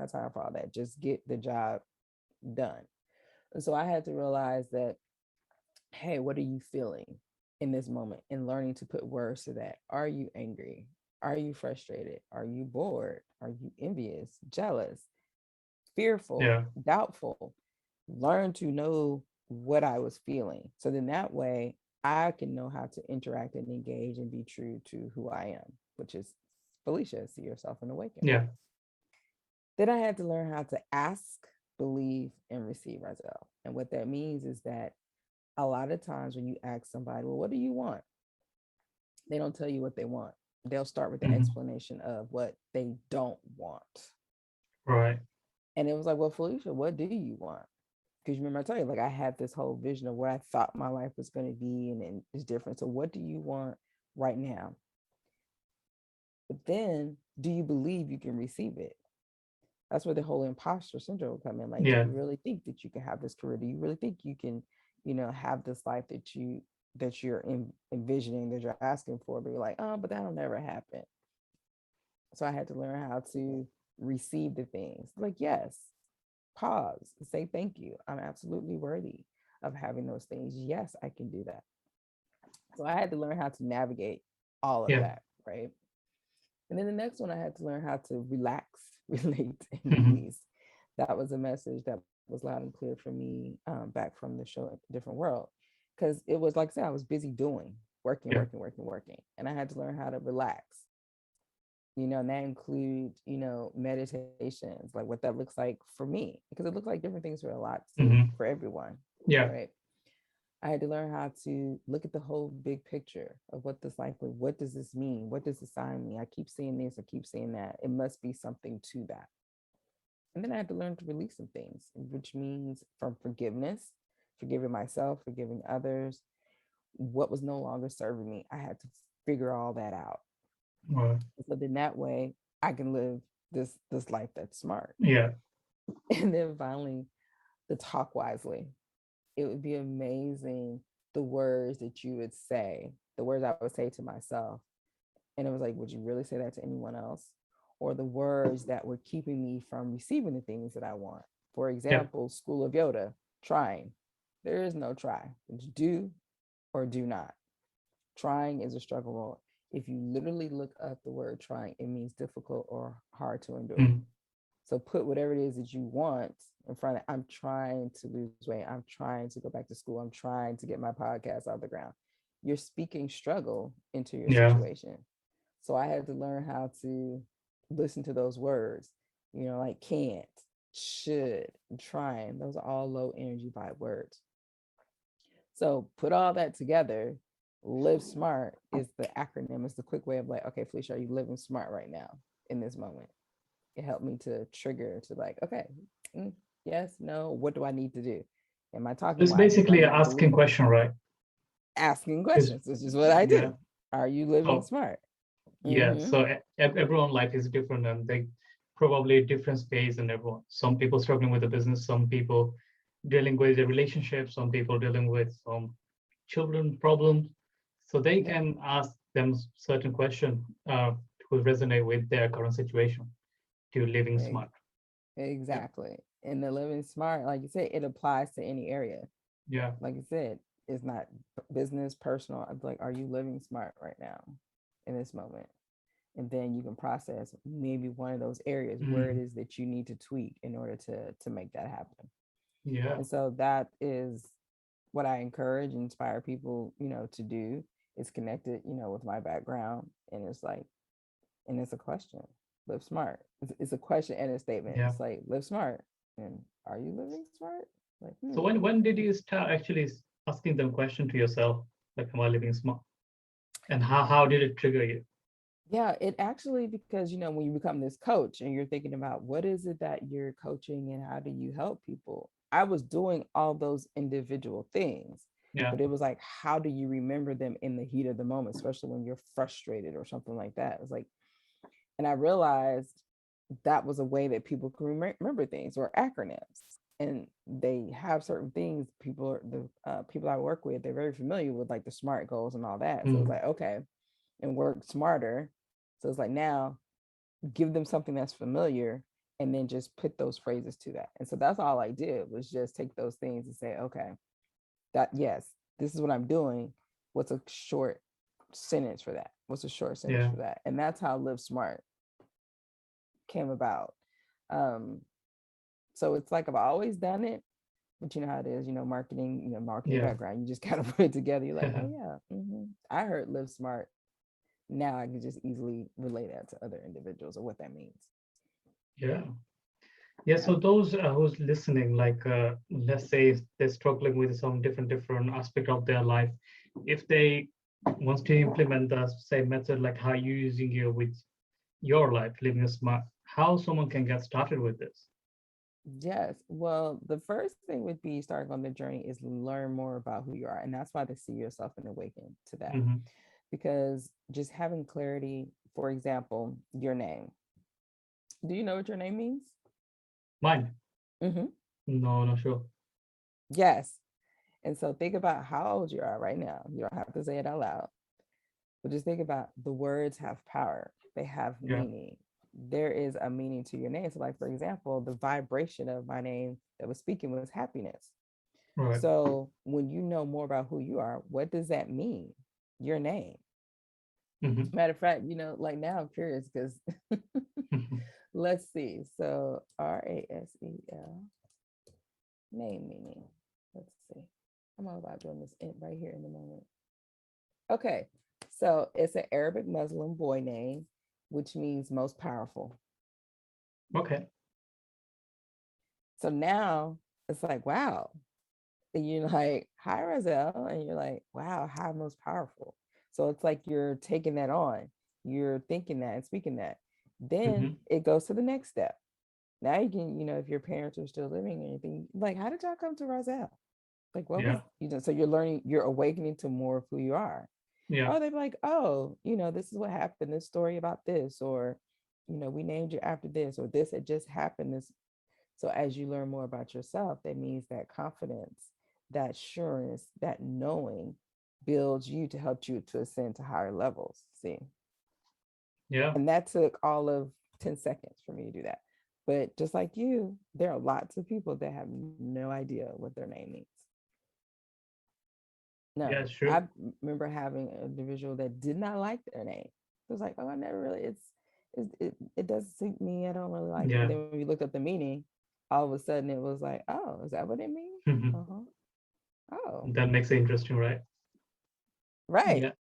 got time for all that. Just get the job done. And so I had to realize that, hey, what are you feeling in this moment? And learning to put words to that. Are you angry? Are you frustrated? Are you bored? Are you envious, jealous, fearful, Yeah. doubtful? Learn to know what I was feeling. So then that way I can know how to interact and engage and be true to who I am, which is Felicia, see yourself and awaken. Yeah. Then I had to learn how to ask, believe, and receive myself. And what that means is that a lot of times when you ask somebody, well, what do you want? They don't tell you what they want. They'll start with the Hmm. explanation of what they don't want. Right. And it was like, well, Felicia, what do you want? Because you remember I told you, like, I had this whole vision of what I thought my life was going to be, and it's different. So, what do you want right now? But then, do you believe you can receive it? That's where the whole imposter syndrome will come in. Like, do Yeah. you really think that you can have this career? Do you really think you can, have this life that you're envisioning, that you're asking for? But you're like, oh, but that'll never happen. So I had to learn how to receive the things. Like, yes, pause, say thank you. I'm absolutely worthy of having those things. Yes, I can do that. So I had to learn how to navigate all of Yeah. that, right? And then the next one, I had to learn how to relax, relate, and Hmm. release. That was a message that was loud and clear for me, back from the show Different World. Because it was, like I said, I was busy doing, working, Yeah. working, working, working. And I had to learn how to relax, and that includes, meditations, like what that looks like for me, because it looks like different things for a lot Hmm. for everyone, Yeah. right? I had to learn how to look at the whole big picture of what this life, what does this mean? What does this sign mean? I keep saying this, I keep saying that. It must be something to that. And then I had to learn to release some things, which means from forgiveness, forgiving myself, forgiving others, what was no longer serving me. I had to figure all that out. Right. So then that way I can live this life that's smart. Yeah. And then finally, the talk wisely. It would be amazing the words that you would say, the words I would say to myself. And it was like, would you really say that to anyone else? Or the words that were keeping me from receiving the things that I want. For Yeah. example, School of Yoda, trying. There is no try. It's do or do not. Trying is a struggle role. If you literally look up the word trying, it means difficult or hard to endure. Mm. So put whatever it is that you want in front of, I'm trying to lose weight. I'm trying to go back to school. I'm trying to get my podcast off the ground. You're speaking struggle into your Yeah. situation. So I had to learn how to listen to those words, like can't, should, trying. Those are all low energy vibe words. So put all that together. Live smart is the acronym. It's the quick way of like, okay, Felicia, are you living smart right now in this moment? It helped me to trigger to like, okay, yes, no, what do I need to do? Am I So talking it's wise? Do I basically need to asking believe? question, right? Asking It's questions, which is what I yeah. do. Are you living So smart? yeah. Mm-hmm. So everyone life is different, and they probably different space and everyone. Some people struggling with the business, some people dealing with the relationship, some people dealing with some children problems. So they Yep. can ask them certain question to resonate with their current situation to living e- smart. Yeah. Exactly. And the living smart, like you said, it applies to any area. Yeah. Like you said, it's not business, personal. I'm like, are you living smart right now in this moment? And then you can process maybe one of those areas where it Mm. is that you need to tweak in order to make that happen. Yeah. And so that is what I encourage and inspire people, to do. It's connected, with my background. And it's like, and it's a question. Live smart. It's a question and a statement. Yeah. It's like, live smart. And are you living smart? Like, So when did you start actually asking them question to yourself, like, am I living smart? And how did it trigger you? Yeah, it actually, because when you become this coach and you're thinking about what is it that you're coaching and how do you help people, I was doing all those individual things, Yeah. but it was like, how do you remember them in the heat of the moment, especially when you're frustrated or something like that? It's like, and I realized that was a way that people can remember things, or acronyms. And they have certain things, the people I work with, they're very familiar with, like the SMART goals and all that. So it's Mm. like, okay, and work smarter. So it's like, now give them something that's familiar and then just put those phrases to that. And so that's all I did was just take those things and say, okay, that yes, this is what I'm doing. What's a short sentence for that? What's a short sentence Yeah. for that? And that's how Live Smart came about. Um, so it's like I've always done it, but you know how it is, marketing, marketing Yeah. background, you just kind of put it together. You're like, oh yeah, I heard Live Smart. Now I can just easily relate that to other individuals or what that means. Yeah. Yeah. Yeah. So those who's listening, like let's say if they're struggling with some different aspect of their life, if they wants to implement the same method, like how you using it with your life, living a smart, how someone can get started with this? Yes. Well, the first thing would be starting on the journey is learn more about who you are. And that's why to see yourself and awaken to that. Hmm. Because just having clarity, for example, your name. Do you know what your name means? Mine? Mm-hmm. No, not sure. Yes. And so think about how old you are right now. You don't have to say it out loud, but just think about the words have power, they have Yeah. meaning. There is a meaning to your name. So, like, for example, the vibration of my name that was speaking was happiness. Right. So, when you know more about who you are, what does that mean? Your name. Hmm. Matter of fact, like now I'm curious because let's see. So, Rasel, name meaning. Let's see. I'm all about doing this right here in the moment. Okay. So it's an Arabic Muslim boy name, which means most powerful. Okay. So now it's like, wow. And you're like, hi, Roselle. And you're like, wow, hi, most powerful. So it's like you're taking that on. You're thinking that and speaking that. Then Hmm. it goes to the next step. Now you can, if your parents are still living or anything, like, how did y'all come to Roselle? Like, what was, Yeah. so you're learning, you're awakening to more of who you are. Yeah. Oh, they'd be like, oh, this is what happened, this story about this, or, we named you after this, or this had just happened. This. So as you learn more about yourself, that means that confidence, that assurance, that knowing builds you to help you to ascend to higher levels. See? Yeah. And that took all of 10 seconds for me to do that. But just like you, there are lots of people that have no idea what their name means. Yeah. None. Sure. I remember having an individual that did not like their name. It was like, oh, I never really, it doesn't suit me. I don't really like it. And Yeah. then when we looked up the meaning, all of a sudden it was like, oh, is that what it means? Hmm. Uh-huh. Oh, That makes it interesting, right? right. Yeah.